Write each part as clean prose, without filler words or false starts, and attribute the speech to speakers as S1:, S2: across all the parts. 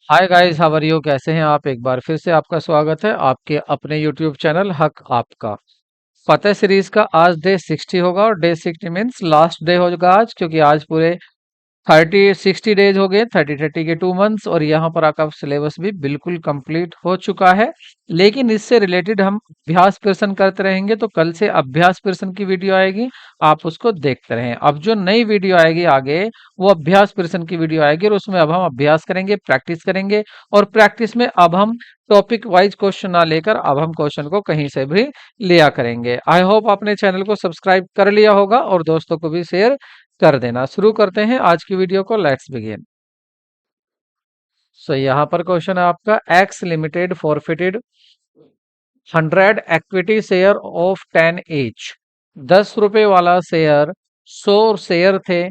S1: Hi guys, how are you? कैसे हैं आप? एक बार फिर से आपका स्वागत है आपके अपने यूट्यूब चैनल हक आपका। फतेह सीरीज का आज डे 60 होगा और डे 60 मीन्स लास्ट डे होगा आज, क्योंकि आज पूरे 60 डेज हो गए, 30 के 2 मंथ्स, और यहाँ पर आपका सिलेबस भी बिल्कुल कंप्लीट हो चुका है। लेकिन इससे रिलेटेड हम अभ्यास प्रश्न करते रहेंगे, तो कल से अभ्यास प्रश्न की वीडियो आएगी, आप उसको देखते रहें। अब जो नई वीडियो आएगी आगे, वो अभ्यास प्रश्न की वीडियो आएगी, और उसमें अब हम अभ्यास करेंगे, प्रैक्टिस करेंगे। और प्रैक्टिस में अब हम टॉपिक वाइज क्वेश्चन ना लेकर अब हम क्वेश्चन को कहीं से भी लिया करेंगे। आई होप आपने चैनल को सब्सक्राइब कर लिया होगा और दोस्तों को भी शेयर कर देना। शुरू करते हैं आज की वीडियो को, लेट्स बिगिन। सो यहाँ पर क्वेश्चन है आपका, x limited forfeited 100 equity share of 10 each। 10 रुपए वाला शेयर, 100 शेयर थे,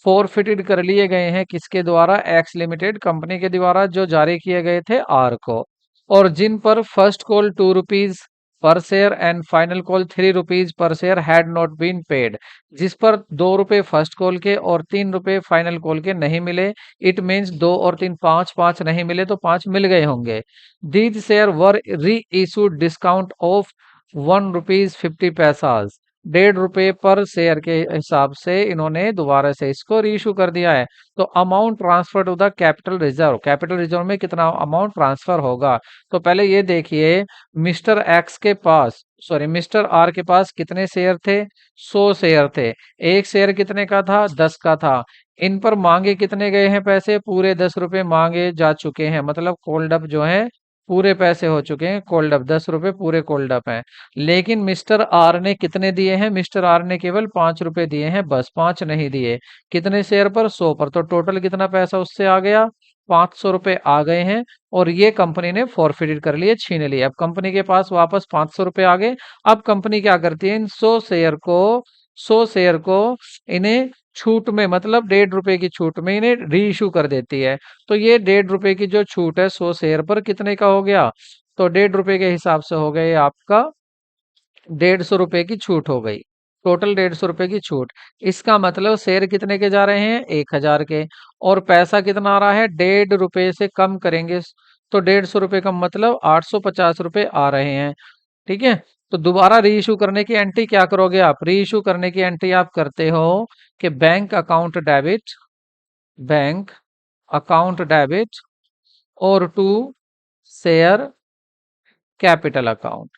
S1: फॉरफिटेड कर लिए गए हैं किसके द्वारा? एक्स लिमिटेड कंपनी के द्वारा, जो जारी किए गए थे आर को। और जिन पर फर्स्ट कॉल 2 रुपीज पर share and final call 3 rupees पर share had not been paid. जिस पर 2 रुपए फर्स्ट कॉल के और 3 रुपए फाइनल कॉल के नहीं मिले। इट मीन्स 2 और 3 पांच, पांच नहीं मिले तो पांच मिल गए होंगे। दीज शेयर वर री इशूड डिस्काउंट ऑफ 1 रुपीज 50 पैसाज। 1.5 रुपए पर शेयर के हिसाब से इन्होंने दोबारा से इसको रीइशू कर दिया है। तो amount transfer to the capital reserve, capital reserve में कितना अमाउंट ट्रांसफर होगा? तो पहले ये देखिए, मिस्टर एक्स के पास, सॉरी मिस्टर आर के पास कितने शेयर थे? 100 शेयर थे। एक शेयर कितने का था? 10 का था। इन पर मांगे कितने गए हैं पैसे? पूरे 10 रुपए मांगे जा चुके हैं, मतलब कोल्ड अप जो है पूरे पैसे हो चुके हैं, कोल्ड अप 10 रुपए पूरे कोल्ड अप हैं। लेकिन मिस्टर आर ने कितने दिए हैं? मिस्टर आर ने केवल 5 रुपए दिए हैं, बस 5 नहीं दिए। कितने शेयर पर? 100 पर। तो टोटल कितना पैसा उससे आ गया? 500 रुपए आ गए हैं। और ये कंपनी ने फॉरफिटेड कर लिए, छीन लिए। अब कंपनी के पास वापस 500 रुपए आ गए। अब कंपनी क्या करती है? इन 100 शेयर को इन्हें छूट में, मतलब 1.5 रुपए की छूट में इन्हें री इशू कर देती है। तो ये 1.5 रुपए की जो छूट है 100 शेयर पर, कितने का हो गया? तो 1.5 रुपए के हिसाब से हो गए आपका 150 रुपए की छूट हो गई। टोटल 150 रुपए की छूट। इसका मतलब शेयर कितने के जा रहे हैं? 1000 के। और पैसा कितना आ रहा है? 1.5 रुपए से कम करेंगे तो 150 रुपए का मतलब 850 रुपए आ रहे हैं। ठीक है। तो दोबारा री इशू करने की एंट्री क्या करोगे आप? री इशू करने की एंट्री आप करते हो कि बैंक अकाउंट डेबिट और to share capital account,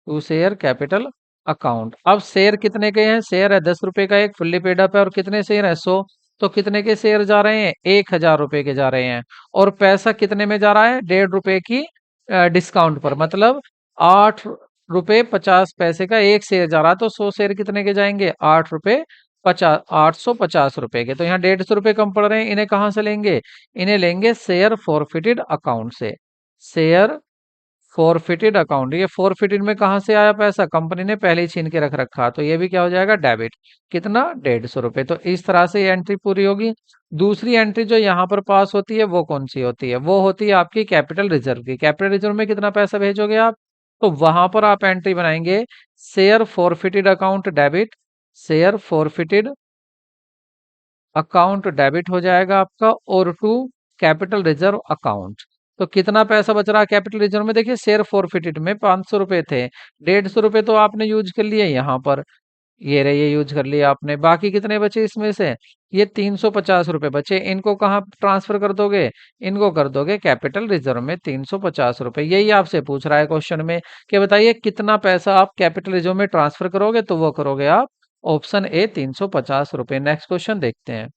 S1: to share capital account. अब शेयर कितने के हैं? शेयर है 10 रुपए का एक, फुल्ली पेड अप है, और कितने शेयर है? 100। तो कितने के शेयर जा रहे हैं? 1000 रुपए के जा रहे हैं। और पैसा कितने में जा रहा है? 1.5 रुपए की डिस्काउंट पर, मतलब 8 रुपए 50 पैसे का एक शेयर जा रहा है। तो 100 शेयर कितने के जाएंगे? 8 रुपए 50, 850 रुपए के। तो यहाँ 150 रुपए कम पड़ रहे हैं, इन्हें कहाँ से लेंगे? इन्हें लेंगे शेयर फॉरफिटेड अकाउंट से। शेयर फॉरफिटेड अकाउंट, ये फॉरफिटेड में कहाँ से आया पैसा? कंपनी ने पहले ही छीन के रख रखा, तो ये भी क्या हो जाएगा? डेबिट। कितना? 150 रुपए। तो इस तरह से ये एंट्री पूरी होगी। दूसरी एंट्री जो यहाँ पर पास होती है वो कौन सी होती है? वो होती है आपकी कैपिटल रिजर्व की। कैपिटल रिजर्व में कितना पैसा भेजोगे आप? तो वहां पर आप एंट्री बनाएंगे, share forfeited account debit, share forfeited account debit हो जाएगा आपका, और टू कैपिटल रिजर्व अकाउंट। तो कितना पैसा बच रहा है कैपिटल रिजर्व में? देखिए, शेयर फॉरफिटेड में 500 रुपए थे, 150 रुपए तो आपने यूज कर लिए यहाँ पर, ये रहे, ये यूज कर लिया आपने। बाकी कितने बचे इसमें से? ये 350 रुपए बचे। इनको कहाँ ट्रांसफर कर दोगे? इनको कर दोगे कैपिटल रिजर्व में, 350 रुपए। यही आपसे पूछ रहा है क्वेश्चन में कि बताइए कितना पैसा आप कैपिटल रिजर्व में ट्रांसफर करोगे? तो वो करोगे आप ऑप्शन ए, 350 रुपए। नेक्स्ट क्वेश्चन देखते हैं।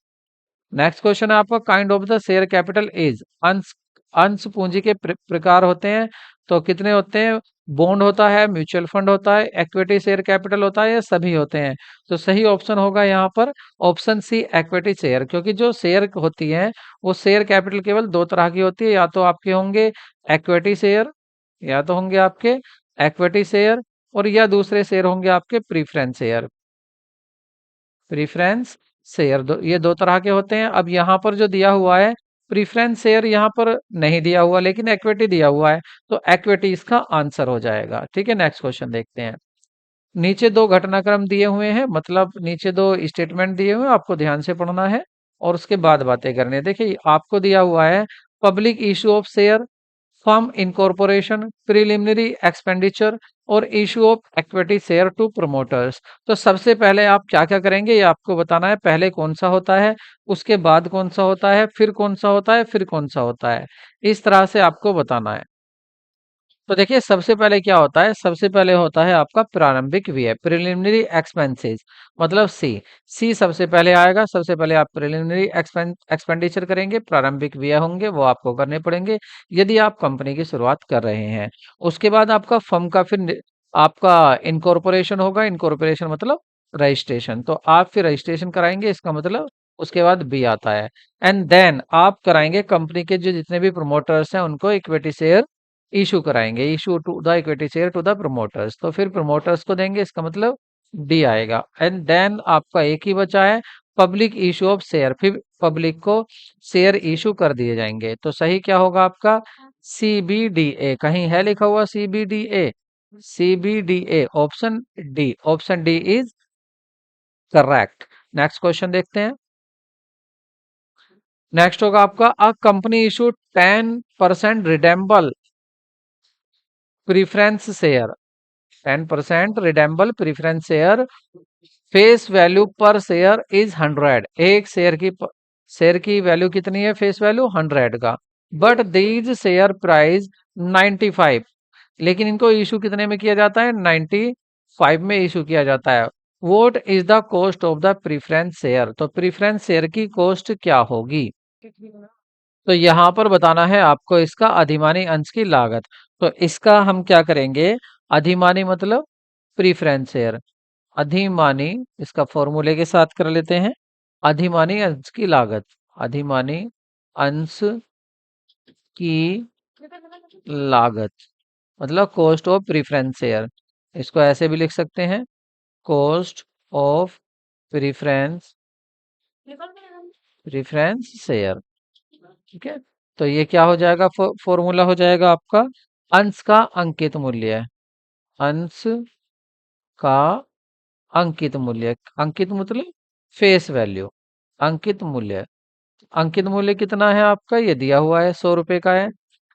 S1: नेक्स्ट क्वेश्चन है आपका, kind of the share capital is. अंश, अंश पूंजी के प्रकार होते हैं, तो कितने होते हैं? बॉन्ड होता है, म्यूचुअल फंड होता है, इक्विटी शेयर कैपिटल होता है, या सभी होते हैं? तो सही ऑप्शन होगा यहाँ पर ऑप्शन सी, इक्विटी शेयर। क्योंकि जो शेयर होती है वो शेयर कैपिटल केवल दो तरह की होती है, या तो आपके होंगे इक्विटी शेयर, या तो होंगे आपके इक्विटी शेयर, और या दूसरे शेयर होंगे आपके प्रीफरेंस शेयर। प्रीफरेंस शेयर, ये दो तरह के होते हैं। अब यहाँ पर जो दिया हुआ है प्रीफरेंस शेयर, यहाँ पर नहीं दिया हुआ, लेकिन इक्विटी दिया हुआ है, तो इक्विटी इसका आंसर हो जाएगा। ठीक है, नेक्स्ट क्वेश्चन देखते हैं। नीचे दो घटनाक्रम दिए हुए हैं, मतलब नीचे दो स्टेटमेंट दिए हुए हैं, आपको ध्यान से पढ़ना है और उसके बाद बातें करनी है। देखिए आपको दिया हुआ है, public issue of share, firm incorporation, preliminary expenditure और issue of equity share to promoters. तो सबसे पहले आप क्या क्या करेंगे ये आपको बताना है। पहले कौन सा होता है, उसके बाद कौन सा होता है, फिर कौन सा होता है, फिर कौन सा होता है, इस तरह से आपको बताना है। तो देखिए सबसे पहले क्या होता है, सबसे पहले होता है आपका प्रारंभिक व्यय, प्रिलिमिनरी एक्सपेंसेस, मतलब सी। सी सबसे पहले आएगा। सबसे पहले आप प्रिलिमिनरी एक्सपेंडिचर करेंगे, प्रारंभिक व्यय होंगे वो आपको करने पड़ेंगे यदि आप कंपनी की शुरुआत कर रहे हैं। उसके बाद आपका फर्म का फिर आपका इनकॉर्पोरेशन होगा। इनकॉर्पोरेशन मतलब रजिस्ट्रेशन, तो आप फिर रजिस्ट्रेशन कराएंगे, इसका मतलब उसके बाद बी आता है। एंड देन आप कराएंगे कंपनी के जो जितने भी प्रमोटर्स हैं उनको इक्विटी शेयर इशू कराएंगे, issue to the equity share to the promoters, तो फिर प्रमोटर्स को देंगे, इसका मतलब डी आएगा। एंड देन आपका एक ही बचा है पब्लिक इशू ऑफ शेयर, फिर पब्लिक को शेयर इशू कर दिए जाएंगे। तो सही क्या होगा आपका CBDA, कहीं है लिखा हुआ CBDA? CBDA option D, option D is correct. Next question देखते हैं। नेक्स्ट होगा आपका a company issue 10% redeemable preference share, 10% redeemable preference share, face value पर शेयर इज 100, एक शेयर की वैल्यू कितनी है, फेस वैल्यू 100 का, बट दीज शेयर प्राइस 95, लेकिन इनको इशू कितने में किया जाता है, 95 में इशू किया जाता है। Vote is the cost of the preference share, तो प्रीफरेंस शेयर की कॉस्ट क्या होगी। तो यहाँ पर बताना है आपको इसका अधिमानी अंश की लागत। तो इसका हम क्या करेंगे, अधिमानी मतलब प्रीफरेंस शेयर, अधिमानी इसका फॉर्मूले के साथ कर लेते हैं। अधिमानी अंश की लागत, अधिमानी अंश की लागत मतलब कॉस्ट ऑफ प्रीफरेंस शेयर, इसको ऐसे भी लिख सकते हैं, cost of preference preference share. ठीक है, तो ये क्या हो जाएगा, फॉर्मूला हो जाएगा आपका अंश का अंकित मूल्य, अंश का अंकित मूल्य, अंकित मतलब फेस वैल्यू, अंकित मूल्य, अंकित मूल्य कितना है आपका, ये दिया हुआ है 100 रुपए का है।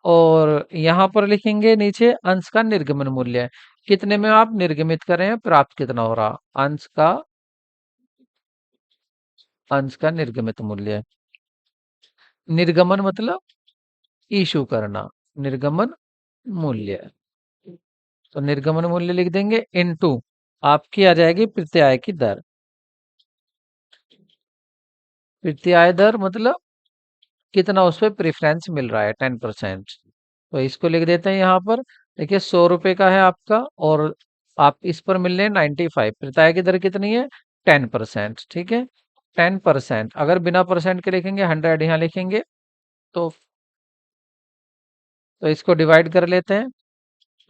S1: और यहाँ पर लिखेंगे नीचे अंश का निर्गमन मूल्य, कितने में आप निर्गमित कर रहे हैं, प्राप्त कितना हो रहा, अंश का निर्गमित मूल्य, निर्गमन मतलब इशू करना, निर्गमन मूल्य, तो निर्गमन मूल्य लिख देंगे इनटू आपकी आ जाएगी प्रत्याय की दर, प्रत्याय दर मतलब कितना उस पर प्रेफरेंस मिल रहा है, 10%। तो इसको लिख देते हैं यहाँ पर। देखिए 100 रुपए का है आपका और आप इस पर मिल रहे हैं 95, प्रत्याय की दर कितनी है, 10%। ठीक है, 10%, अगर बिना परसेंट के लिखेंगे 100 यहाँ लिखेंगे, तो इसको डिवाइड कर लेते हैं।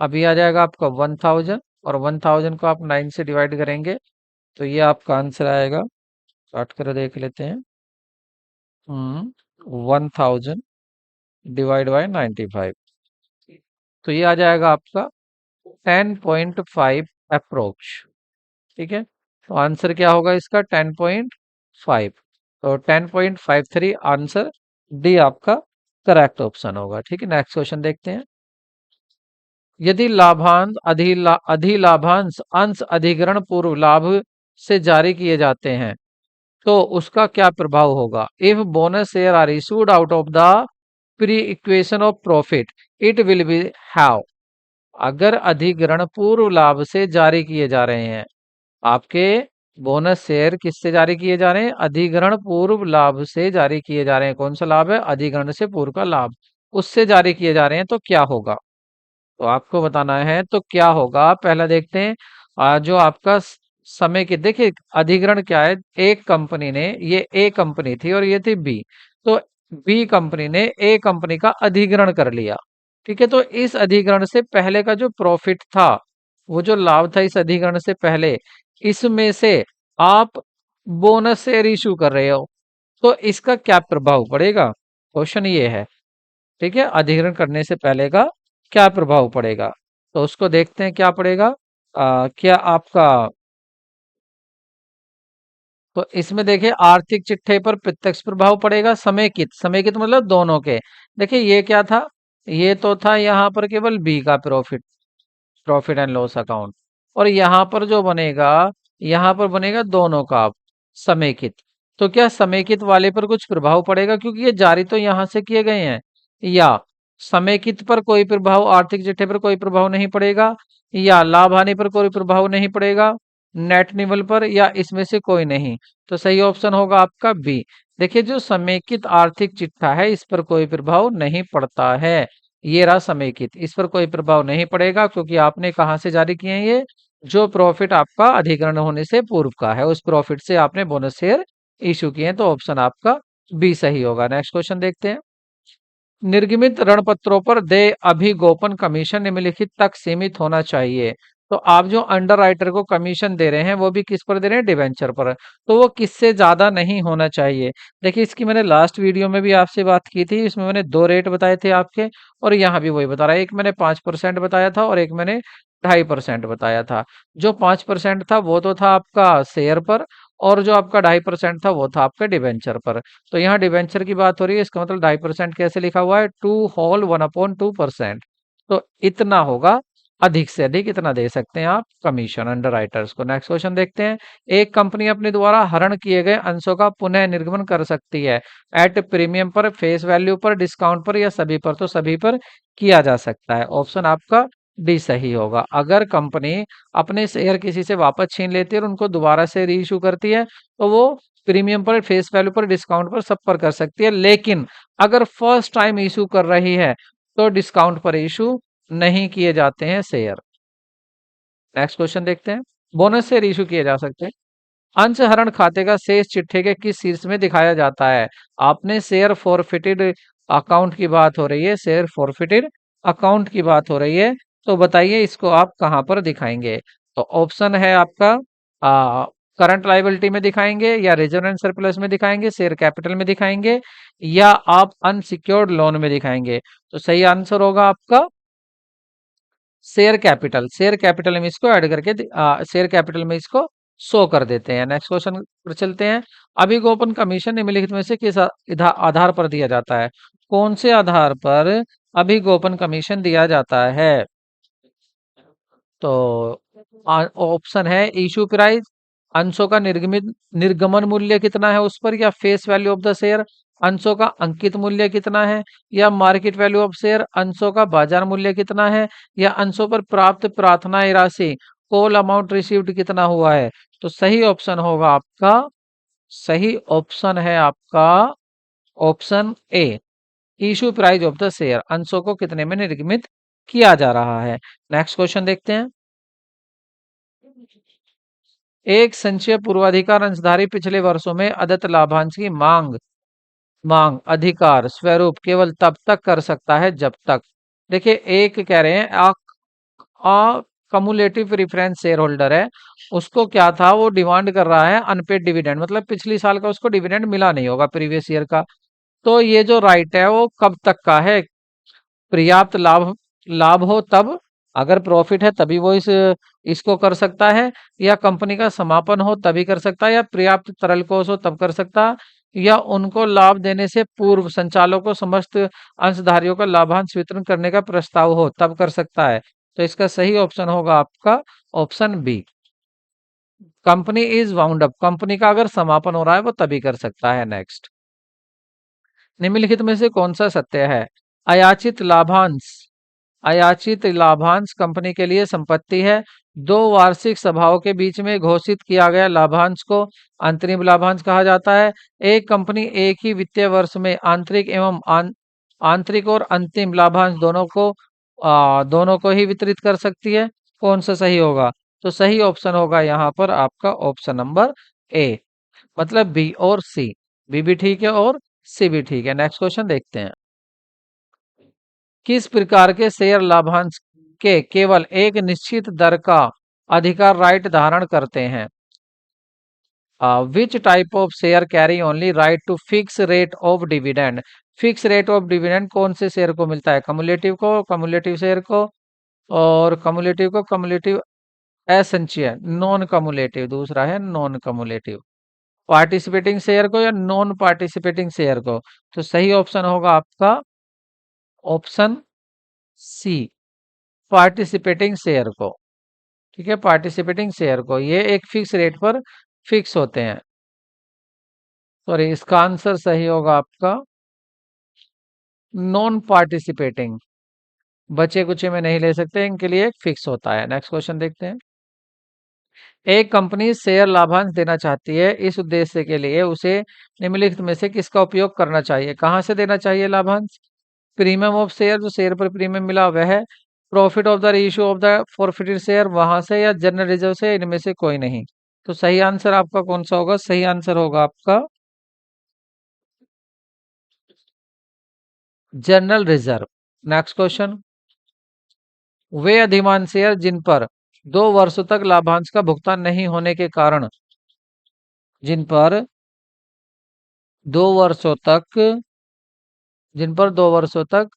S1: अभी आ जाएगा आपका 1000, और 1000 को आप 9 से डिवाइड करेंगे तो ये आपका आंसर आएगा, काट कर देख लेते हैं। 1000 डिवाइड बाय 95, तो ये आ जाएगा आपका 10.5 अप्रोक्स। ठीक है, तो आंसर क्या होगा इसका, 10.5, तो 10.53 आंसर डी आपका करेक्ट ऑप्शन होगा। ठीक है, नेक्स्ट क्वेश्चन देखते हैं। यदि लाभांश अधिलाभांश अंश अधिग्रहण पूर्व लाभ से जारी किए जाते हैं तो उसका क्या प्रभाव होगा। If bonus share are issued out of the pre equation of profit it will be have, अगर अधिग्रहण पूर्व लाभ से जारी किए जा रहे हैं, आपके बोनस शेयर किससे जारी किए जा रहे हैं, अधिग्रहण पूर्व लाभ से जारी किए जा रहे हैं। कौन सा लाभ है, अधिग्रहण से पूर्व का लाभ, उससे जारी किए जा रहे हैं, तो क्या होगा, तो आपको बताना है तो क्या होगा। पहला देखते हैं जो आपका समय के, देखिए अधिग्रहण क्या है, एक कंपनी ने, ये ए कंपनी थी और ये थी बी, तो बी कंपनी ने ए कंपनी का अधिग्रहण कर लिया। ठीक है, तो इस अधिग्रहण से पहले का जो प्रॉफिट था, वो जो लाभ था इस अधिग्रहण से पहले, इसमें से आप बोनस शेयर इशू कर रहे हो, तो इसका क्या प्रभाव पड़ेगा, क्वेश्चन ये है। ठीक है, अधिग्रहण करने से पहले का क्या प्रभाव पड़ेगा, तो उसको देखते हैं क्या पड़ेगा। क्या आपका तो इसमें देखिए आर्थिक चिट्ठे पर प्रत्यक्ष प्रभाव पड़ेगा, समेकित समेकित मतलब दोनों के। देखिए ये क्या था, ये तो था यहाँ पर केवल बी का profit, profit and loss account, और यहाँ पर जो बनेगा, यहाँ पर बनेगा दोनों का समेकित। तो क्या समेकित वाले पर कुछ प्रभाव पड़ेगा, क्योंकि ये जारी तो यहाँ से किए गए हैं, या समेकित पर कोई प्रभाव, आर्थिक चिट्ठे पर कोई प्रभाव नहीं पड़ेगा, या लाभ हानि पर कोई प्रभाव नहीं पड़ेगा, नेट निवल पर, या इसमें से कोई नहीं। तो सही ऑप्शन होगा आपका बी। देखिए जो समेकित आर्थिक चिट्ठा है इस पर कोई प्रभाव नहीं पड़ता है, ये रहा समेकित, इस पर कोई प्रभाव नहीं पड़ेगा, क्योंकि आपने कहाँ से जारी किए हैं ये, जो प्रॉफिट आपका अधिग्रहण होने से पूर्व का है उस प्रॉफिट से आपने बोनस शेयर इशू किए हैं। तो ऑप्शन आपका बी सही होगा। नेक्स्ट क्वेश्चन देखते हैं। निर्गमित ऋण पत्रों पर देय अभिगोपन कमीशन निम्नलिखित तक सीमित होना चाहिए। तो आप जो अंडर राइटर को कमीशन दे रहे हैं वो भी किस पर दे रहे हैं, डिवेंचर पर, तो वो किससे ज्यादा नहीं होना चाहिए। देखिए इसकी मैंने लास्ट वीडियो में भी आपसे बात की थी, इसमें मैंने दो रेट बताए थे आपके, और यहाँ भी वही बता रहा है, एक मैंने 5% बताया था और एक मैंने 2.5% बताया था। जो 5% था वो तो था आपका शेयर पर, और जो आपका 2.5% था वो था आपका डिवेंचर पर। तो यहाँ डिवेंचर की बात हो रही है, इसका मतलब 2.5% कैसे लिखा हुआ है, 2 होल 1/2%। तो इतना होगा, अधिक से अधिक इतना दे सकते हैं आप कमीशन अंडर राइटर्स को। नेक्स्ट क्वेश्चन देखते हैं। एक कंपनी अपने द्वारा हरण किए गए अंशों का पुनः निर्गमन कर सकती है एट प्रीमियम पर, फेस वैल्यू पर, डिस्काउंट पर, या सभी पर। तो सभी पर किया जा सकता है, ऑप्शन आपका डी सही होगा। अगर कंपनी अपने शेयर किसी से वापस छीन लेती है और उनको दोबारा से री इशू करती है, तो वो प्रीमियम पर, फेस वैल्यू पर, डिस्काउंट पर, सब पर कर सकती है। लेकिन अगर फर्स्ट टाइम इशू कर रही है तो डिस्काउंट पर इशू नहीं किए जाते हैं शेयर। नेक्स्ट क्वेश्चन देखते हैं। बोनस शेयर इशू किए जा सकते हैं। अंशहरण खाते का शेष चिट्ठे के किस शीर्ष में दिखाया जाता है। आपने शेयर फॉरफिटेड अकाउंट की बात हो रही है, शेयर फॉरफिटेड अकाउंट की बात हो रही है, तो बताइए इसको आप कहां पर दिखाएंगे। तो ऑप्शन है आपका करंट लाइबिलिटी में दिखाएंगे, या रिजर्व एंड सरप्लस में दिखाएंगे, शेयर कैपिटल में दिखाएंगे, या आप अनसिक्योर्ड लोन में दिखाएंगे। तो सही आंसर होगा आपका शेयर कैपिटल। शेयर कैपिटल में इसको ऐड करके शेयर कैपिटल में इसको शो कर देते हैं। नेक्स्ट क्वेश्चन पर चलते हैं। अभिगोपन कमीशन निम्नलिखित में से किस आधार पर दिया जाता है। कौन से आधार पर अभिगोपन कमीशन दिया जाता है। तो ऑप्शन है इशू प्राइस, अंशों का निर्गमित निर्गमन मूल्य कितना है उस पर, या face value of the share, अंशों का अंकित मूल्य कितना है, या मार्केट वैल्यू ऑफ शेयर, अंशों का बाजार मूल्य कितना है, या अंशों पर प्राप्त प्रार्थना राशि, कॉल अमाउंट रिसीव्ड कितना हुआ है। तो सही ऑप्शन होगा आपका, सही ऑप्शन है आपका option A, issue price of the share, अंशों को कितने में निर्गमित किया जा रहा है। नेक्स्ट क्वेश्चन देखते हैं। एक संचय पूर्वाधिकार अंशधारी पिछले वर्षों में अदत्त लाभांश की मांग मांग अधिकार स्वरूप केवल तब तक कर सकता है जब तक। देखिए एक कह रहे हैं कमुलेटिव प्रेफरेंस शेयर होल्डर है, उसको क्या था, वो डिमांड कर रहा है अनपेड डिविडेंड, मतलब पिछली साल का उसको डिविडेंड मिला नहीं होगा प्रीवियस ईयर का। तो ये जो राइट है वो कब तक का है, पर्याप्त लाभ लाभ हो तब, अगर प्रॉफिट है तभी वो इसको कर सकता है, या कंपनी का समापन हो तभी कर सकता है, या पर्याप्त तरल कोष हो तब कर सकता, या उनको लाभ देने से पूर्व संचालकों समस्त अंशधारियों का लाभांश वितरण करने का प्रस्ताव हो तब कर सकता है। तो इसका सही ऑप्शन होगा आपका option B, company is wound up, company का अगर समापन हो रहा है वो तभी कर सकता है। नेक्स्ट, निम्नलिखित में से कौन सा सत्य है। अयाचित लाभांश, अयाचित लाभांश कंपनी के लिए संपत्ति है। दो वार्षिक सभाओं के बीच में घोषित किया गया लाभांश को अंतरिम लाभांश कहा जाता है। एक कंपनी एक ही वित्तीय वर्ष में आंतरिक एवं आंतरिक और अंतिम लाभांश दोनों को ही वितरित कर सकती है। कौन सा सही होगा। तो सही ऑप्शन होगा यहाँ पर आपका ऑप्शन नंबर ए, मतलब बी और सी, बी भी ठीक है और सी भी ठीक है। नेक्स्ट क्वेश्चन देखते हैं। किस प्रकार के शेयर लाभांश के केवल एक निश्चित दर का अधिकार राइट धारण करते हैं। Which type of share carry only right to fix rate of dividend. Fix rate of dividend कौन से शेयर को मिलता है, कम्युलेटिव को, कम्युलेटिव शेयर को, और कम्युलेटिव को, कम्युलेटिव असंचय, नॉन कम्युलेटिव, दूसरा है नॉन कम्युलेटिव। पार्टिसिपेटिंग शेयर को या नॉन पार्टिसिपेटिंग शेयर को? तो सही ऑप्शन होगा आपका ऑप्शन सी, पार्टिसिपेटिंग शेयर को। ठीक है, पार्टिसिपेटिंग शेयर को, ये एक फिक्स रेट पर फिक्स होते हैं। सॉरी, इसका आंसर सही होगा आपका नॉन पार्टिसिपेटिंग। बचे कुचे में नहीं ले सकते, इनके लिए एक फिक्स होता है। नेक्स्ट क्वेश्चन देखते हैं। एक कंपनी शेयर लाभांश देना चाहती है, इस उद्देश्य के लिए उसे निम्नलिखित में से किसका उपयोग करना चाहिए? कहाँ से देना चाहिए लाभांश? प्रीमियम ऑफ शेयर, जो शेयर पर प्रीमियम मिला वह है, profit of the issue of the forfeited share वहां से, या जनरल रिजर्व से, इनमें से कोई नहीं। तो सही आंसर आपका कौन सा होगा? सही आंसर होगा आपका जनरल रिजर्व। Next question. वे अधिमान शेयर जिन पर 2 वर्षों तक लाभांश का भुगतान नहीं होने के कारण, जिन पर 2 वर्षों तक, जिन पर 2 वर्षों तक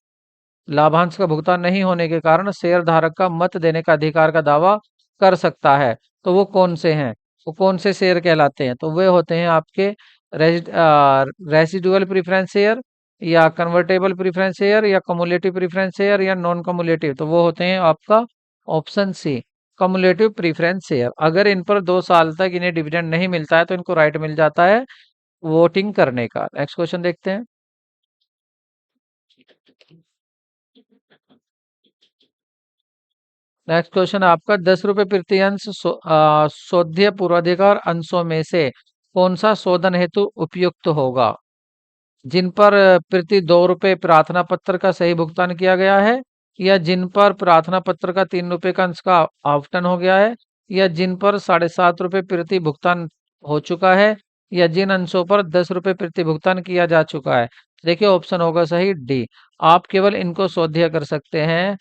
S1: लाभांश का भुगतान नहीं होने के कारण शेयर धारक का मत देने का अधिकार का दावा कर सकता है, तो वो कौन से हैं? वो कौन से शेयर कहलाते हैं? तो वे होते हैं आपके रेसिडुअल प्रेफरेंस शेयर, या कन्वर्टेबल प्रेफरेंस शेयर, या कमुलेटिव प्रेफरेंस शेयर, या नॉन कमुलेटिव। तो वो होते हैं आपका option C, cumulative preference share. अगर इन पर 2 साल तक इन्हें डिविडेंड नहीं मिलता है तो इनको राइट मिल जाता है वोटिंग करने का। नेक्स्ट क्वेश्चन देखते हैं। नेक्स्ट क्वेश्चन आपका, 10 रुपए प्रति अंश शोध्य पूर्वाधिकार अंशों में से कौन सा शोधन हेतु उपयुक्त होगा? जिन पर प्रति 2 रुपए प्रार्थना पत्र का सही भुगतान किया गया है, या जिन पर प्रार्थना पत्र का 3 रुपए का अंश का आवंटन हो गया है, या जिन पर 7.5 रुपए प्रति भुगतान हो चुका है, या जिन अंशों पर 10 रुपए प्रति भुगतान किया जा चुका है। देखिए ऑप्शन होगा सही डी। आप केवल इनको शोध्य कर सकते हैं।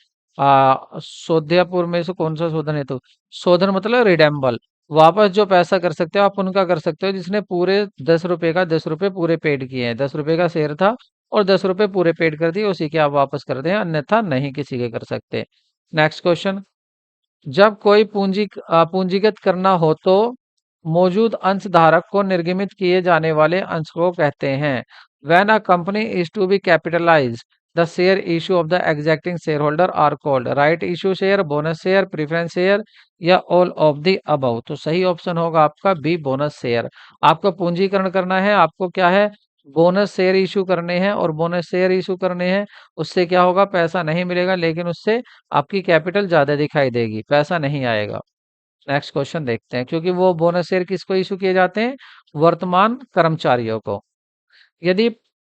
S1: शोध्यपुर में से कौन सा शोधन हेतु? शोधन मतलब रिडेम्बल, वापस जो पैसा कर सकते हो आप उनका कर सकते हो जिसने पूरे 10 रुपए का 10 रुपए पूरे पेड किए हैं। 10 रुपए का शेयर था और 10 रुपए पूरे पेड कर दिए, उसी के आप वापस कर दें, अन्यथा नहीं किसी के कर सकते। Next question. जब कोई पूंजीगत करना हो तो मौजूद अंश धारक को निर्गमित किए जाने वाले अंश को कहते हैं। When a company is to be capitalize, the share issue of the exacting share holder are called right issue share, bonus share, preference share, या ऑल ऑफ द अबव। तो सही ऑप्शन होगा आपका बी, बोनस शेयर। आपको पूंजीकरण करना है, आपको क्या है, बोनस शेयर इशू करने हैं, और बोनस शेयर इशू करने हैं उससे क्या होगा, पैसा नहीं मिलेगा, लेकिन उससे आपकी कैपिटल ज्यादा दिखाई देगी, पैसा नहीं आएगा। नेक्स्ट क्वेश्चन देखते हैं। क्योंकि वो बोनस शेयर किसको इशू किए जाते हैं? वर्तमान कर्मचारियों को। यदि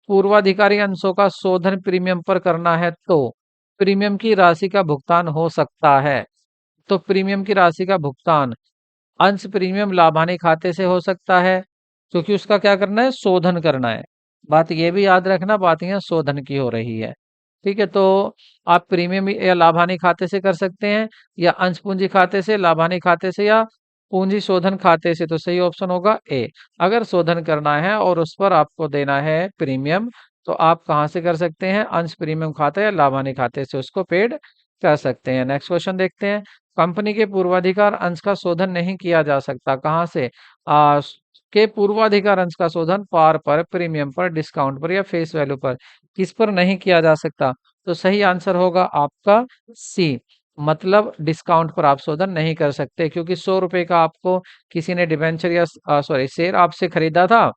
S1: पूर्वाधिकारी अंशों का शोधन प्रीमियम पर करना है तो प्रीमियम की राशि का भुगतान हो सकता है। तो प्रीमियम की राशि का भुगतान अंश प्रीमियम लाभानी खाते से हो सकता है, क्योंकि उसका क्या करना है, शोधन करना है। बात ये भी याद रखना, बात यहाँ शोधन की हो रही है। ठीक है, तो आप प्रीमियम या लाभानी खाते से कर सकते हैं, या अंश पूंजी खाते से, लाभानी खाते से, या पूंजी शोधन खाते से। तो सही ऑप्शन होगा ए। अगर शोधन करना है और उस पर आपको देना है प्रीमियम, तो आप कहाँ से कर सकते हैं, अंश प्रीमियम खाते या लाभानी खाते से उसको पेड कर सकते हैं। नेक्स्ट क्वेश्चन देखते हैं। कंपनी के पूर्वाधिकार अंश का शोधन नहीं किया जा सकता, कहाँ से? आ, के पूर्वाधिकार अंश का शोधन पार पर, प्रीमियम पर, डिस्काउंट पर, या फेस वैल्यू पर, किस पर नहीं किया जा सकता? तो सही आंसर होगा आपका सी, मतलब डिस्काउंट पर आप शोधन नहीं कर सकते, क्योंकि 100 रुपए का आपको किसी ने डिबेंचर या सॉरी शेयर आपसे खरीदा था,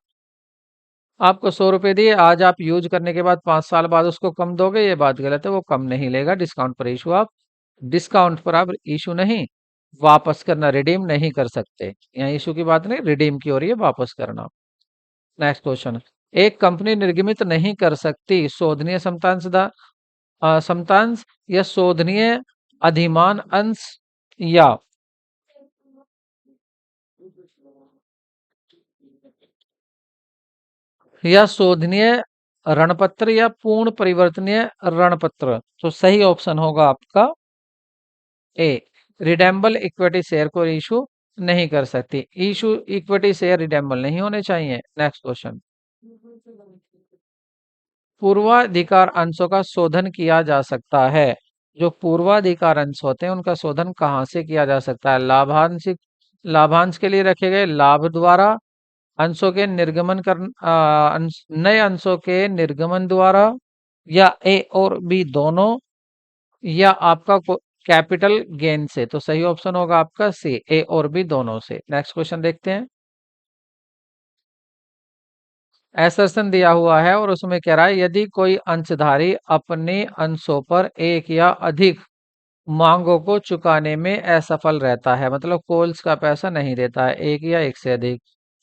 S1: आपको 100 रुपए दिए, आज आप यूज करने के बाद 5 साल बाद उसको कम दोगे, ये बात गलत है, वो कम नहीं लेगा। डिस्काउंट पर इशू आप, डिस्काउंट पर आप इशू नहीं वापस करना, रिडीम नहीं कर सकते। यहाँ इशू की बात नहीं, रिडीम की हो रही है, वापस करना। Next question. एक कंपनी निर्गमित नहीं कर सकती शोधनीय समतांश या शोधनीय अधिमान अंश, या शोधनीय ऋणपत्र, या पूर्ण परिवर्तनीय ऋणपत्र। तो सही ऑप्शन होगा आपका ए, रिडेम्बल इक्विटी शेयर को इशू नहीं कर सकती। इशू इक्विटी शेयर रिडेम्बल नहीं होने चाहिए। Next question. पूर्वाधिकार अंशों का शोधन किया जा सकता है। जो पूर्वाधिकार अंश होते हैं उनका शोधन कहाँ से किया जा सकता है? लाभांश, लाभांश के लिए रखे गए लाभ द्वारा, अंशों के निर्गमन कर नए अंशों के निर्गमन द्वारा, या ए और बी दोनों, या आपका कैपिटल गेन से। तो सही ऑप्शन होगा आपका सी, ए और बी दोनों से। नेक्स्ट क्वेश्चन देखते हैं। एसर्शन दिया हुआ है और उसमें कह रहा है यदि कोई अंशधारी अपने अंशों पर एक या अधिक मांगों को चुकाने में असफल रहता है, मतलब कॉल्स का पैसा नहीं देता है, एक या एक से अधिक,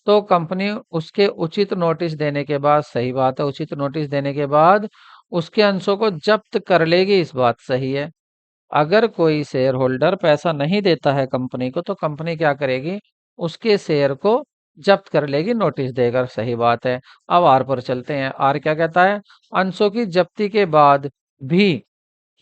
S1: तो कंपनी उसके उचित नोटिस देने के बाद, सही बात है, उचित नोटिस देने के बाद उसके अंशों को जब्त कर लेगी। इस बात सही है। अगर कोई शेयर होल्डर पैसा नहीं देता है कंपनी को, तो कंपनी क्या करेगी, उसके शेयर को जब्त कर लेगी, नोटिस देकर। सही बात है। अब आर पर चलते हैं। आर क्या कहता है, अंशों की जब्ती के बाद भी,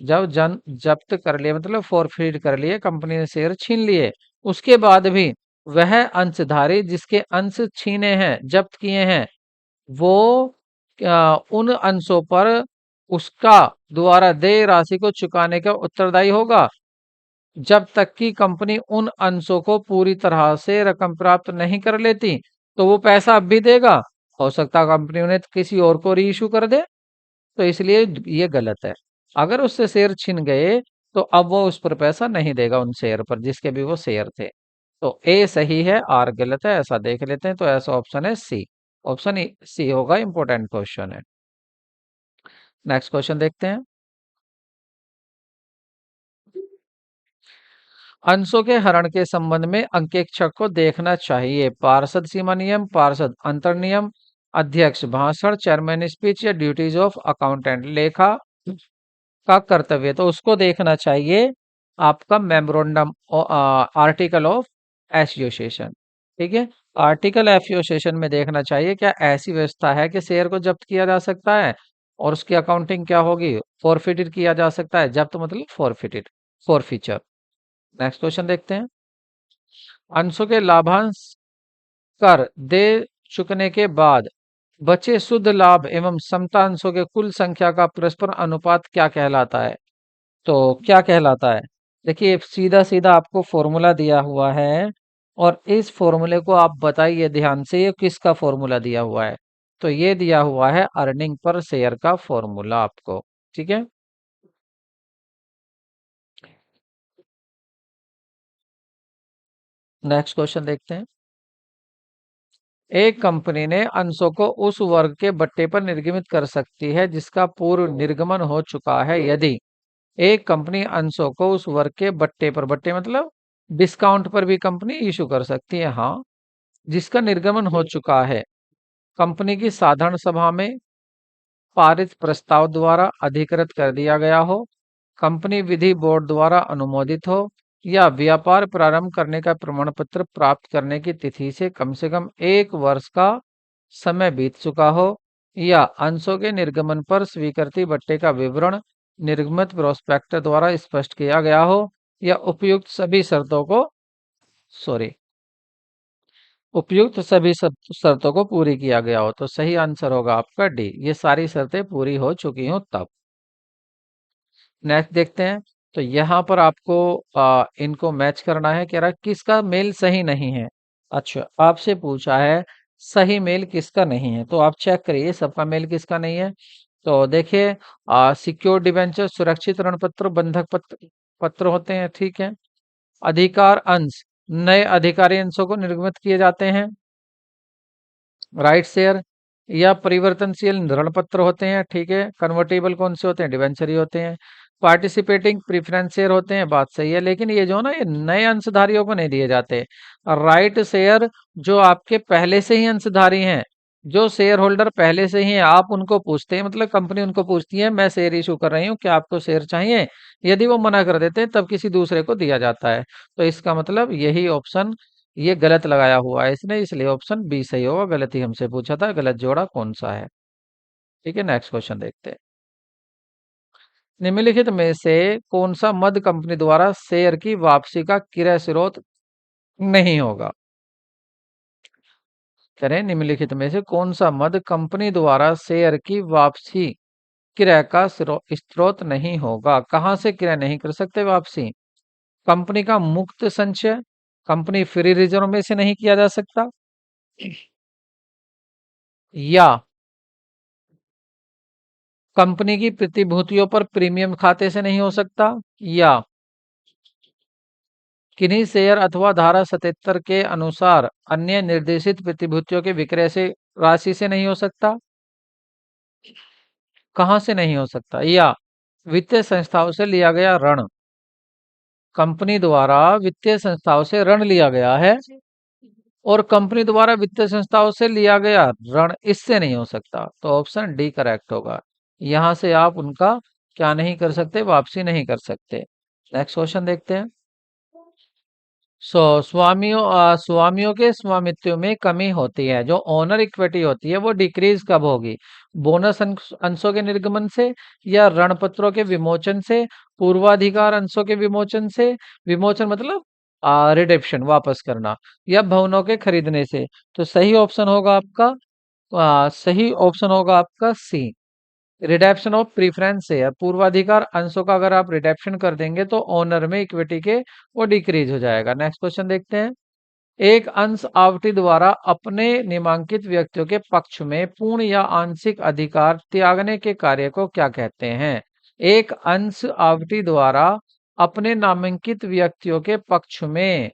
S1: जब जन जब्त कर लिए मतलब फॉरफिट कर लिए, कंपनी ने शेयर छीन लिए, उसके बाद भी वह अंशधारी जिसके अंश छीने हैं, जब्त किए हैं, वो उन अंशों पर उसका द्वारा देय राशि को चुकाने का उत्तरदायी होगा, जब तक कि कंपनी उन अंशों को पूरी तरह से रकम प्राप्त नहीं कर लेती। तो वो पैसा अब भी देगा, हो सकता है कंपनी उन्हें किसी और को री इशू कर दे। तो इसलिए ये गलत है। अगर उससे शेयर छिन गए, तो अब वो उस पर पैसा नहीं देगा, उन शेयर पर जिसके भी वो शेयर थे। तो ए सही है, आर गलत है, ऐसा देख लेते हैं। तो ऐसा ऑप्शन है सी। ऑप्शन सी होगा, इंपॉर्टेंट क्वेश्चन है। नेक्स्ट क्वेश्चन देखते हैं। अंशों के हरण के संबंध में अंकेक्षक को देखना चाहिए। पार्षद सीमा नियम, पार्षद अंतर नियम, अध्यक्ष भाषण, चेयरमैन स्पीच, या ड्यूटीज ऑफ अकाउंटेंट, लेखा का कर्तव्य। तो उसको देखना चाहिए आपका मेमोरेंडम, आर्टिकल ऑफ एसोसिएशन। ठीक है। आर्टिकल एसोसिएशन में देखना चाहिए क्या ऐसी व्यवस्था है कि शेयर को जब्त किया जा सकता है, और उसकी अकाउंटिंग क्या होगी, फॉरफिटेड किया जा सकता है। जब्त मतलब फॉरफिटेड, फॉरफीचर। नेक्स्ट क्वेश्चन देखते हैं। अंशों के लाभांश कर दे चुकने के बाद बचे शुद्ध लाभ एवं समता अंशों के कुल संख्या का परस्पर अनुपात क्या कहलाता है। तो क्या कहलाता है, देखिए सीधा सीधा आपको फॉर्मूला दिया हुआ है, और इस फॉर्मूले को आप बताइए ध्यान से, ये किसका फॉर्मूला दिया हुआ है। तो ये दिया हुआ है अर्निंग पर शेयर का फॉर्मूला आपको। ठीक है। नेक्स्ट क्वेश्चन देखते हैं। एक कंपनी ने अंशों को उस वर्ग के बट्टे पर निर्गमित कर सकती है जिसका पूर्व निर्गमन हो चुका है, यदि एक कंपनी अंशों को उस वर्ग के बट्टे पर, बट्टे मतलब डिस्काउंट पर भी कंपनी इशू कर सकती है, हाँ, जिसका निर्गमन हो चुका है, कंपनी की साधारण सभा में पारित प्रस्ताव द्वारा अधिकृत कर दिया गया हो, कंपनी विधि बोर्ड द्वारा अनुमोदित हो, या व्यापार प्रारंभ करने का प्रमाण पत्र प्राप्त करने की तिथि से कम 1 वर्ष का समय बीत चुका हो, या अंशों के निर्गमन पर स्वीकृति बट्टे का विवरण निर्गमित प्रोस्पेक्टर द्वारा स्पष्ट किया गया हो, या सॉरी उपयुक्त सभी शर्तों को पूरी किया गया हो। तो सही आंसर होगा आपका डी, ये सारी शर्तें पूरी हो चुकी हो तब। नेक्स्ट देखते हैं। तो यहाँ पर आपको इनको मैच करना है, कह रहा है किसका मेल सही नहीं है। अच्छा, आपसे पूछा है सही मेल किसका नहीं है, तो आप चेक करिए सबका मेल किसका नहीं है। तो देखिए, सिक्योर्ड डिबेंचर, सुरक्षित ऋण पत्र, बंधक पत्र पत्र होते हैं, ठीक है। अधिकार अंश, नए अधिकारी अंशों को निर्गमित किए जाते हैं। राइट शेयर या परिवर्तनशील ऋण पत्र होते हैं, ठीक है। कन्वर्टेबल कौन से होते हैं, डिवेंचर ही होते हैं। पार्टिसिपेटिंग प्रीफरेंस शेयर होते हैं, बात सही है, लेकिन ये जो ना, ये नए अंशधारियों को नहीं दिए जाते। राइट शेयर जो आपके पहले से ही अंशधारी हैं, जो शेयर होल्डर पहले से ही हैं, आप उनको पूछते हैं, मतलब कंपनी उनको पूछती है मैं शेयर इशू कर रही हूँ, क्या आपको शेयर चाहिए। यदि वो मना कर देते हैं, तब किसी दूसरे को दिया जाता है। तो इसका मतलब यही ऑप्शन, ये गलत लगाया हुआ है इसने, इसलिए ऑप्शन बी सही होगा। गलत ही हमसे पूछा था, गलत जोड़ा कौन सा है। ठीक है। नेक्स्ट क्वेश्चन देखते हैं। निम्नलिखित में से कौन सा मद कंपनी द्वारा शेयर की वापसी का क्रय स्रोत नहीं होगा। करें, निम्नलिखित में से कौन सा मद कंपनी द्वारा शेयर की वापसी क्रय का स्रोत नहीं होगा। कहां से क्रय नहीं कर सकते वापसी, कंपनी का मुक्त संचय, कंपनी फ्री रिजर्व में से नहीं किया जा सकता, या कंपनी की प्रतिभूतियों पर प्रीमियम खाते से नहीं हो सकता, या किन्हीं शेयर अथवा धारा 77 के अनुसार अन्य निर्देशित प्रतिभूतियों के विक्रय से राशि से नहीं हो सकता। कहाँ से नहीं हो सकता? या वित्तीय संस्थाओं से लिया गया ऋण, कंपनी द्वारा वित्तीय संस्थाओं से ऋण लिया गया है और कंपनी द्वारा वित्तीय संस्थाओं से लिया गया ऋण इससे नहीं हो सकता, तो ऑप्शन डी करेक्ट होगा। यहां से आप उनका क्या नहीं कर सकते? वापसी नहीं कर सकते। नेक्स्ट क्वेश्चन देखते हैं। स्वामियों के स्वामित्व में कमी होती है, जो ओनर इक्विटी होती है वो डिक्रीज कब होगी? बोनस अंशों के निर्गमन से, या ऋण पत्रों के विमोचन से, पूर्वाधिकार अंशों के विमोचन से, विमोचन मतलब रिडेप्शन वापस करना, या भवनों के खरीदने से। तो सही ऑप्शन होगा आपका सही ऑप्शन होगा आपका सी, रिडेप्शन ऑफ प्रीफरेंस शेयर। पूर्वाधिकार अंशों का अगर आप रिडेप्शन कर देंगे तो ओनर में इक्विटी के वो डिक्रीज हो जाएगा। नेक्स्ट क्वेश्चन देखते हैं। एक अंश आवटी द्वारा अपने नामांकित व्यक्तियों के पक्ष में पूर्ण या आंशिक अधिकार त्यागने के कार्य को क्या कहते हैं? एक अंश आवटी द्वारा अपने नामांकित व्यक्तियों के पक्ष में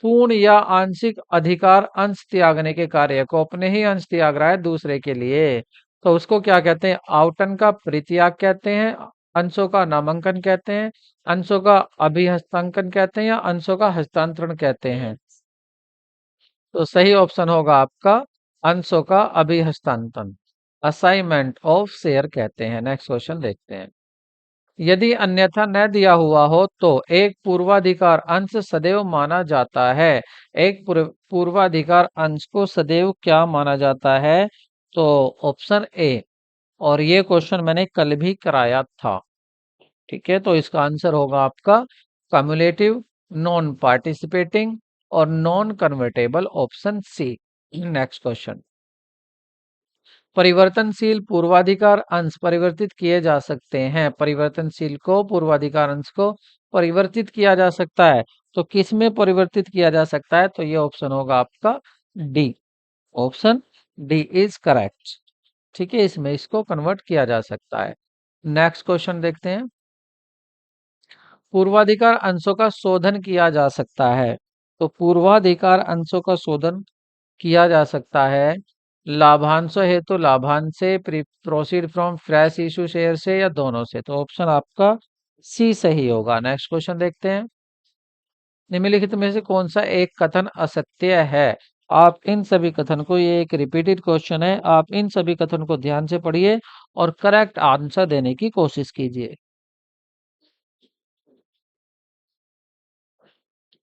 S1: पूर्ण या आंशिक अधिकार अंश त्यागने के कार्य को, अपने ही अंश त्याग रहा है दूसरे के लिए, तो उसको क्या कहते हैं? आवटन का परित्याग कहते हैं, अंशों का नामांकन कहते हैं, अंशों का अभिहस्तांकन कहते हैं, या अंशों का हस्तांतरण कहते हैं। तो सही ऑप्शन होगा आपका अंशों का अभिहस्तांतरण, असाइनमेंट ऑफ शेयर कहते हैं। नेक्स्ट क्वेश्चन देखते हैं। यदि अन्यथा न दिया हुआ हो तो एक पूर्वाधिकार अंश सदैव माना जाता है। एक पूर्वाधिकार अंश को सदैव क्या माना जाता है? तो ऑप्शन ए, और ये क्वेश्चन मैंने कल भी कराया था। ठीक है, तो इसका आंसर होगा आपका कम्युलेटिव, नॉन पार्टिसिपेटिंग और non convertible, option C. Next question. परिवर्तनशील पूर्वाधिकार अंश परिवर्तित किए जा सकते हैं। परिवर्तनशील को, पूर्वाधिकार अंश को परिवर्तित किया जा सकता है, तो किस में परिवर्तित किया जा सकता है? तो ये ऑप्शन होगा आपका D, option D is correct. ठीक है, इसमें इसको कन्वर्ट किया जा सकता है। नेक्स्ट क्वेश्चन देखते हैं। पूर्वाधिकार अंशों का शोधन किया जा सकता है, तो पूर्वाधिकार अंशों का शोधन किया जा सकता है लाभांश हेतु लाभांश से, proceed from fresh issue share से, या दोनों से। तो ऑप्शन आपका सी सही होगा। नेक्स्ट क्वेश्चन देखते हैं। निम्नलिखित में से कौन सा एक कथन असत्य है? आप इन सभी कथन को, ये एक रिपीटेड क्वेश्चन है, आप इन सभी कथन को ध्यान से पढ़िए और करेक्ट आंसर देने की कोशिश कीजिए।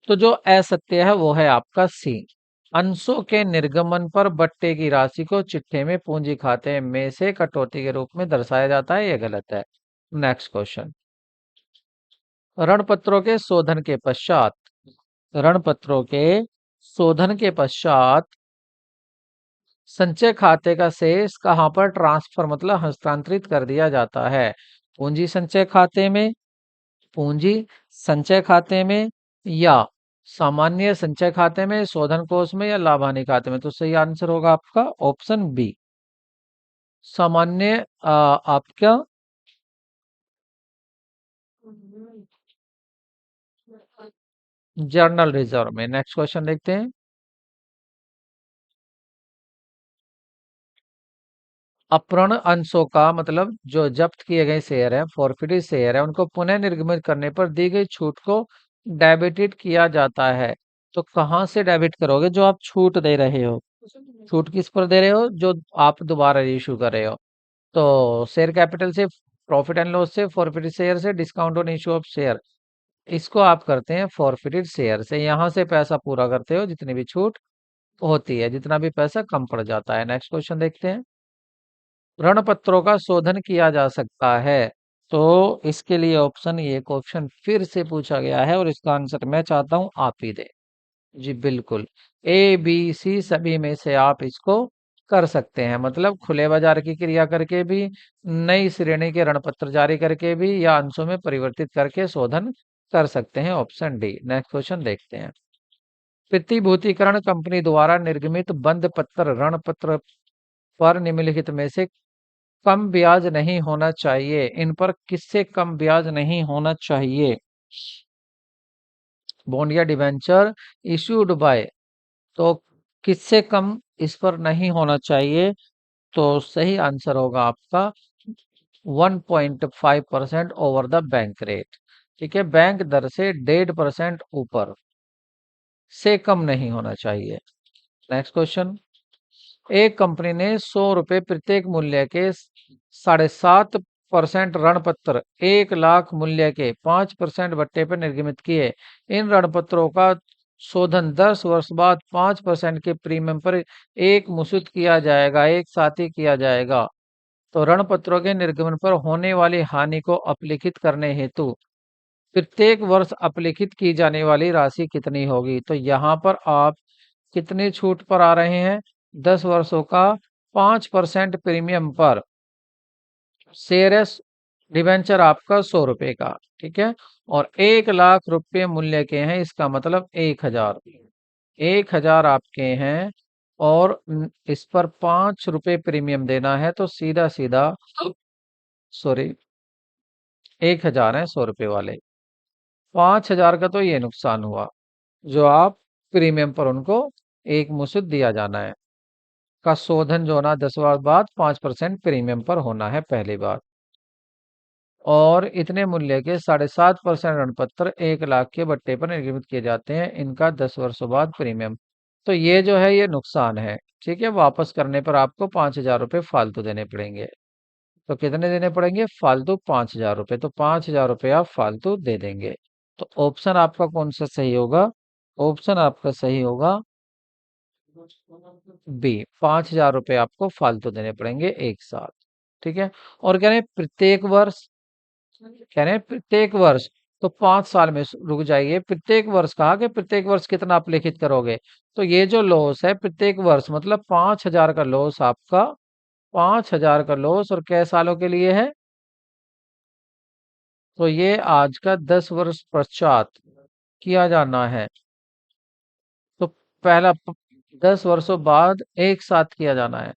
S1: तो जो असत्य है वो है आपका सी, अंशों के निर्गमन पर बट्टे की राशि को चिट्ठे में पूंजी खाते में से कटौती के रूप में दर्शाया जाता है, ये गलत है। Next question. ऋणपत्रों के शोधन के पश्चात, ऋणपत्रों के शोधन के पश्चात संचय खाते का शेष कहां पर ट्रांसफर मतलब हस्तांतरित कर दिया जाता है? पूंजी संचय खाते में, पूंजी संचय खाते में, या सामान्य संचय खाते में, शोधन कोष में, या लाभानी खाते में। तो सही आंसर होगा आपका ऑप्शन बी, सामान्य आपका जर्नल रिजर्व में। नेक्स्ट क्वेश्चन देखते हैं। अपर्ण अंशों का मतलब जो जब्त किए गए शेयर है, फॉरफिटेड शेयर है, उनको पुनः निर्गमित करने पर दी गई छूट को डेबिटेड किया जाता है। तो कहाँ से डेबिट करोगे? जो आप छूट दे रहे हो, छूट किस पर दे रहे हो? जो आप दोबारा इशू कर रहे हो। तो शेयर कैपिटल से, प्रॉफिट एंड लॉस से, फॉरफिटेड शेयर से, discount on issue of share, इसको आप करते हैं फॉरफिटेड शेयर से। यहाँ से पैसा पूरा करते हो जितनी भी छूट होती है, जितना भी पैसा कम पड़ जाता है। नेक्स्ट क्वेश्चन देखते हैं। ऋण पत्रों का शोधन किया जा सकता है, तो इसके लिए ऑप्शन, ये क्वेश्चन फिर से पूछा गया है और इसका आंसर मैं चाहता हूं आप ही दे। जी बिल्कुल, ए बी सी सभी में से आप इसको कर सकते हैं, मतलब खुले बाजार की क्रिया करके भी, नई श्रेणी के ऋण पत्र जारी करके भी, या अंशों में परिवर्तित करके शोधन कर सकते हैं, ऑप्शन डी। नेक्स्ट क्वेश्चन देखते हैं। प्रतिभूतिकरण कंपनी द्वारा निर्गमित बंद पत्र ऋण पत्र पर निम्नलिखित में से कम ब्याज नहीं होना चाहिए। इन पर किससे कम ब्याज नहीं होना चाहिए? बॉन्ड या डिबेंचर इश्यूड बाय, तो किससे कम इस पर नहीं होना चाहिए? तो सही आंसर होगा आपका 1.5% ओवर द बैंक रेट। ठीक है, बैंक दर से 1.5% ऊपर से कम नहीं होना चाहिए। Next question. एक कंपनी ने 100 रुपए प्रत्येक मूल्य के 7.5% ऋण पत्र 1 लाख मूल्य के 5% भट्टे पर निर्गमित किए। इन ऋण पत्रों का शोधन 10 वर्ष बाद 5% के प्रीमियम पर एक मुश्त किया जाएगा, एक साथ ही किया जाएगा। तो ऋण पत्रों के निर्गमन पर होने वाली हानि को अपलिखित करने हेतु प्रत्येक वर्ष अपलिखित की जाने वाली राशि कितनी होगी? तो यहाँ पर आप कितनी छूट पर आ रहे हैं? 10 वर्षों का 5% प्रीमियम पर शेयर्स डिवेंचर आपका 100 रुपए का। ठीक है, और 1 लाख रुपए मूल्य के हैं, इसका मतलब 1,000। 1,000 आपके हैं और इस पर 5 रुपए प्रीमियम देना है, तो सीधा सीधा सॉरी 1,000 है 100 रुपए वाले। 5,000 का तो ये नुकसान हुआ जो आप प्रीमियम पर उनको एक मुश्त दिया जाना है। का शोधन जो ना 10 बार बाद 5% प्रीमियम पर होना है पहली बार। और इतने मूल्य के 7.5% ऋण पत्र 1 लाख के भट्टे पर निर्गमित किए जाते हैं, इनका 10 वर्षों बाद प्रीमियम। तो ये जो है ये नुकसान है। ठीक है, वापस करने पर आपको 5,000 रुपये फालतू देने पड़ेंगे। तो कितने देने पड़ेंगे? फालतू 5,000 रुपये। तो 5,000 रुपये आप फालतू दे देंगे। तो ऑप्शन आपका कौन सा सही होगा? ऑप्शन आपका सही होगा बी, 5,000 रुपये आपको फालतू देने पड़ेंगे एक साथ। ठीक है, और कह रहे हैं प्रत्येक वर्ष, कह रहे हैं प्रत्येक वर्ष, तो 5 साल में रुक जाइए। प्रत्येक वर्ष कहा कि प्रत्येक वर्ष कितना आप लिखित करोगे? तो ये जो लॉस है प्रत्येक वर्ष मतलब 5,000 का लॉस आपका, 5,000 का लॉस और कै सालों के लिए है? तो ये आज का 10 वर्ष पश्चात किया जाना है। तो पहला 10 वर्षों बाद एक साथ किया जाना है।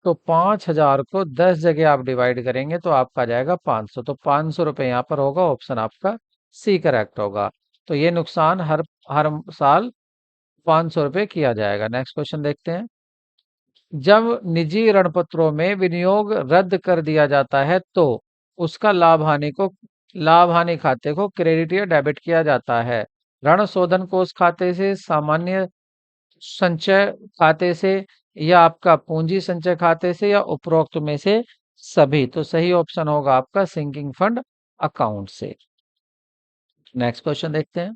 S1: तो 5,000 को 10 जगह आप डिवाइड करेंगे तो आपका आ जाएगा 500। तो 500 रुपये यहाँ पर होगा, ऑप्शन आपका सी करेक्ट होगा। तो ये नुकसान हर हर साल 500 रुपये किया जाएगा। नेक्स्ट क्वेश्चन देखते हैं। जब निजी ऋण पत्रों में विनियोग रद्द कर दिया जाता है तो उसका लाभ हानि खाते को क्रेडिट या डेबिट किया जाता है। ऋण शोधन कोष खाते से, सामान्य संचय खाते से, या आपका पूंजी संचय खाते से, या उपरोक्त में से सभी। तो सही ऑप्शन होगा आपका सिंकिंग फंड अकाउंट से। नेक्स्ट क्वेश्चन देखते हैं।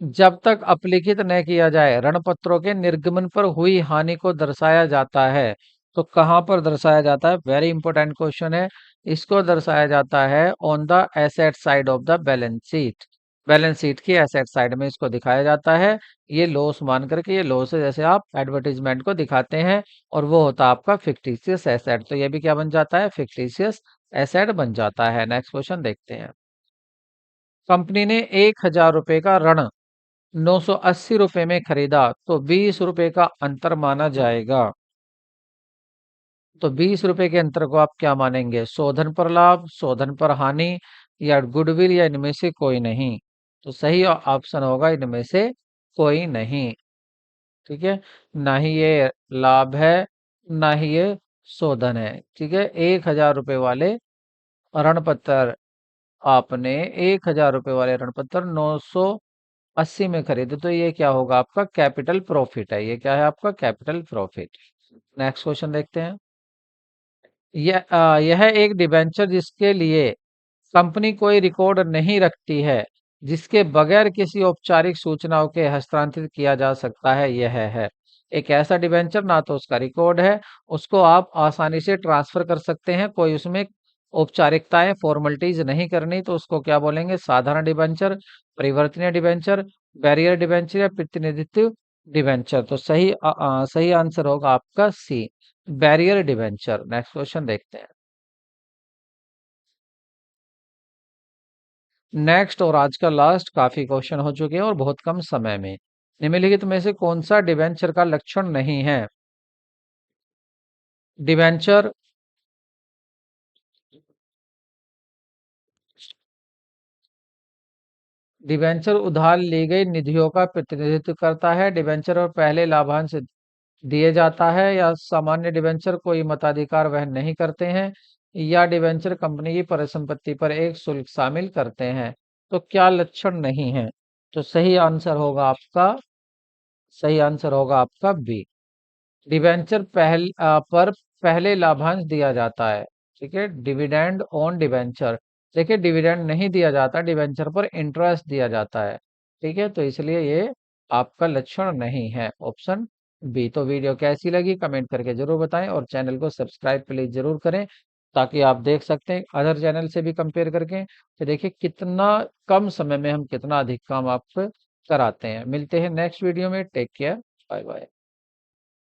S1: जब तक अपलिखित न किया जाए ऋण पत्रों के निर्गमन पर हुई हानि को दर्शाया जाता है। तो कहां पर दर्शाया जाता है? वेरी इंपॉर्टेंट क्वेश्चन है। इसको दर्शाया जाता है on the asset side of the balance sheet. Balance sheet की एसेट साइड में इसको दिखाया जाता है। ये लॉस मान करके, ये लॉस है जैसे आप एडवर्टीजमेंट को दिखाते हैं, और वो होता है आपका फिक्टिशियस एसेट। तो ये भी क्या बन जाता है? फिक्टिशियस एसेट बन जाता है। नेक्स्ट क्वेश्चन देखते हैं। कंपनी ने 1,000 रुपए का ऋण 980 रुपए में खरीदा तो 20 रुपए का अंतर माना जाएगा। तो 20 रुपए के अंतर को आप क्या मानेंगे? शोधन पर लाभ, शोधन पर हानि, या गुडविल, या इनमें से कोई नहीं? तो सही ऑप्शन होगा इनमें से कोई नहीं। ठीक है, ना ही ये लाभ है, ना ही ये शोधन है। ठीक है, 1,000 रुपए वाले ऋण पत्र, आपने 1,000 रुपए वाले ऋण पत्र 980 में खरीदे, तो ये क्या होगा? आपका कैपिटल प्रॉफिट है। ये क्या है? आपका कैपिटल प्रॉफिट। नेक्स्ट क्वेश्चन देखते हैं। यह एक डिबेंचर जिसके लिए कंपनी कोई रिकॉर्ड नहीं रखती है, जिसके बगैर किसी औपचारिक सूचनाओं के हस्तांतरित किया जा सकता है, यह है एक ऐसा डिबेंचर, ना तो उसका रिकॉर्ड है, उसको आप आसानी से ट्रांसफर कर सकते हैं, कोई उसमें औपचारिकताएं फॉर्मेलिटीज नहीं करनी, तो उसको क्या बोलेंगे? साधारण डिबेंचर, परिवर्तनीय डिबेंचर, बैरियर डिबेंचर, या प्रतिनिधित्व डिबेंचर। तो सही आंसर होगा आपका सी, बैरियर डिबेंचर। नेक्स्ट क्वेश्चन देखते हैं। नेक्स्ट और आज का लास्ट, काफी क्वेश्चन हो चुके हैं और बहुत कम समय में। निम्नलिखित में से कौन सा डिबेंचर का लक्षण नहीं है? डिबेंचर डिबेंचर उधार ली गई निधियों का प्रतिनिधित्व करता है। डिबेंचर और पहले लाभांश दिए जाता है, या सामान्य डिबेंचर कोई मताधिकार वहन नहीं करते हैं, या डिबेंचर कंपनी की परिसंपत्ति पर एक शुल्क शामिल करते हैं। तो क्या लक्षण नहीं है? तो सही आंसर होगा आपका बी। डिबेंचर पर पहले लाभांश दिया जाता है। ठीक है, डिविडेंड ऑन डिबेंचर। देखिए, डिविडेंड नहीं दिया जाता, डिबेंचर पर इंटरेस्ट दिया जाता है। ठीक है, तो इसलिए ये आपका लक्षण नहीं है, ऑप्शन बी। तो वीडियो कैसी लगी कमेंट करके जरूर बताएं, और चैनल को सब्सक्राइब प्लीज जरूर करें, ताकि आप देख सकते हैं अदर चैनल से भी कंपेयर करके, तो देखिए कितना कम समय में हम कितना अधिक काम आप कराते हैं। मिलते हैं नेक्स्ट वीडियो में। Take care, bye bye.